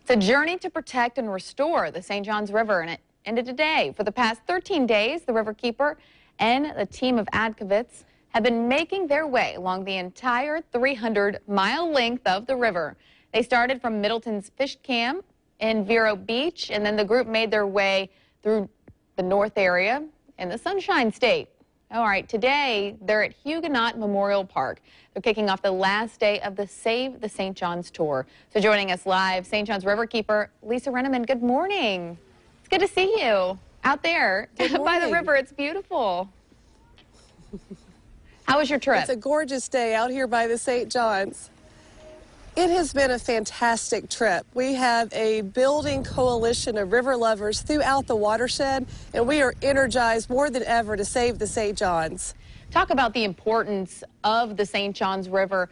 It's a journey to protect and restore the St. Johns River, and it ended today. For the past 13 days, the Riverkeeper and a team of advocates have been making their way along the entire 300-mile length of the river. They started from Middleton's Fish Camp in Vero Beach, and then the group made their way through the north area in the Sunshine State. All right, today they're at Huguenot Memorial Park. They're kicking off the last day of the Save the St. Johns tour. So joining us live, St. Johns Riverkeeper Lisa Rinaman. Good morning. It's good to see you out there by the river. It's beautiful. How was your trip? It's a gorgeous day out here by the St. Johns. It has been a fantastic trip. We have a building coalition of river lovers throughout the watershed, and we are energized more than ever to save the St. Johns. Talk about the importance of the St. Johns River.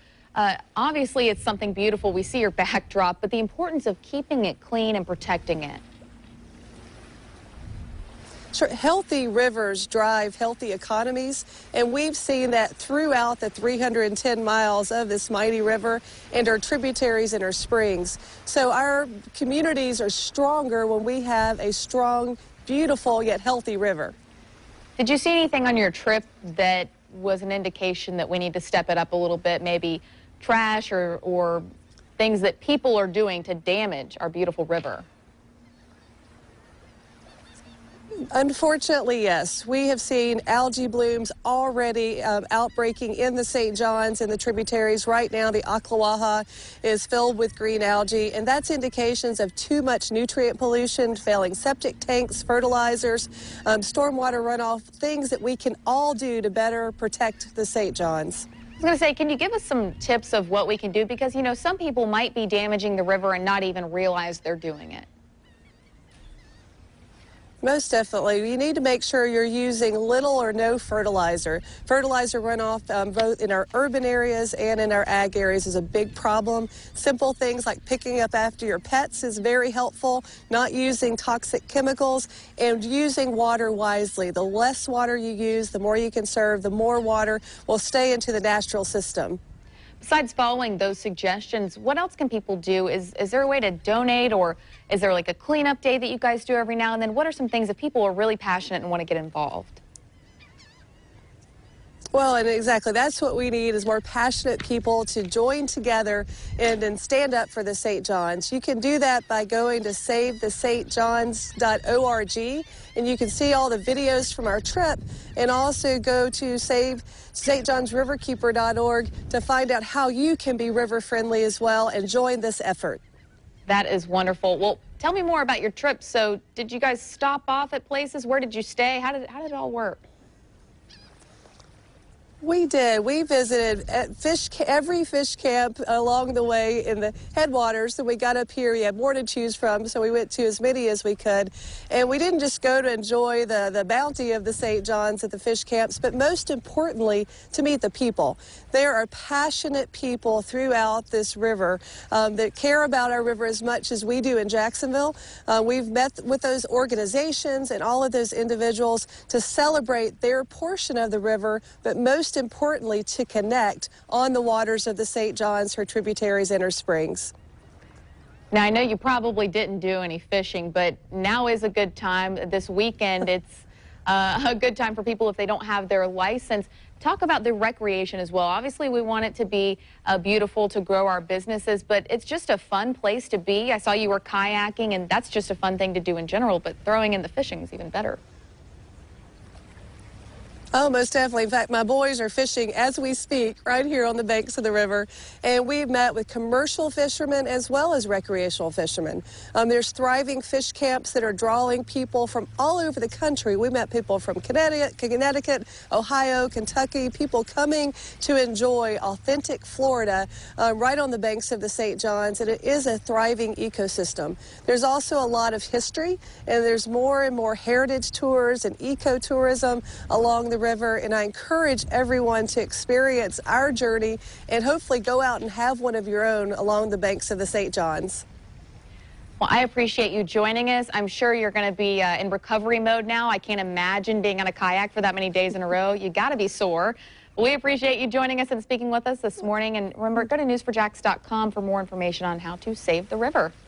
Obviously, it's something beautiful. We see your backdrop, but the importance of keeping it clean and protecting it. Sure, healthy rivers drive healthy economies, and we've seen that throughout the 310 miles of this mighty river and our tributaries and our springs. So our communities are stronger when we have a strong, beautiful, yet healthy river. Did you see anything on your trip that was an indication that we need to step it up a little bit, maybe trash or things that people are doing to damage our beautiful river? Unfortunately, yes. We have seen algae blooms already outbreaking in the St. Johns and the tributaries. Right now, the Ocklawaha is filled with green algae, and that's indications of too much nutrient pollution, failing septic tanks, fertilizers, stormwater runoff, things that we can all do to better protect the St. Johns. I was going to say, can you give us some tips of what we can do? Because, you know, some people might be damaging the river and not even realize they're doing it. Most definitely. You need to make sure you're using little or no fertilizer. Fertilizer runoff both in our urban areas and in our ag areas is a big problem. Simple things like picking up after your pets is very helpful, not using toxic chemicals, and using water wisely. The less water you use, the more you conserve, the more water will stay into the natural system. Besides following those suggestions, what else can people do? Is there a way to donate, or is there like a cleanup day that you guys do every now and then? What are some things if people are really passionate and want to get involved? Well, and exactly, that's what we need is more passionate people to join together and stand up for the St. Johns. You can do that by going to savethestjohns.org, and you can see all the videos from our trip, and also go to savestjohnsriverkeeper.org to find out how you can be river friendly as well and join this effort. That is wonderful. Well, tell me more about your trip. So did you guys stop off at places? Where did you stay? How did it all work? We did. We visited at every fish camp along the way in the headwaters. So we got up here. We had more to choose from, so we went to as many as we could. And we didn't just go to enjoy the bounty of the St. Johns at the fish camps, but most importantly, to meet the people. There are passionate people throughout this river that care about our river as much as we do in Jacksonville. We've met with those organizations and all of those individuals to celebrate their portion of the river, but most importantly, to connect on the waters of the St. Johns, her tributaries, and her springs. Now, I know you probably didn't do any fishing, but now is a good time. This weekend, it's a good time for people if they don't have their license. Talk about the recreation as well. Obviously, we want it to be beautiful to grow our businesses, but it's just a fun place to be. I saw you were kayaking, and that's just a fun thing to do in general, but throwing in the fishing is even better. Oh, most definitely. In fact, my boys are fishing as we speak right here on the banks of the river. And we've met with commercial fishermen as well as recreational fishermen. There's thriving fish camps that are drawing people from all over the country. We met people from Connecticut, Ohio, Kentucky, people coming to enjoy authentic Florida right on the banks of the St. Johns. And it is a thriving ecosystem. There's also a lot of history, and there's more and more heritage tours and ecotourism along the river, and I encourage everyone to experience our journey and hopefully go out and have one of your own along the banks of the St. Johns. Well, I appreciate you joining us. I'm sure you're going to be in recovery mode now. I can't imagine being on a kayak for that many days in a row. You got to be sore. We appreciate you joining us and speaking with us this morning. And remember, go to newsforjax.com for more information on how to save the river.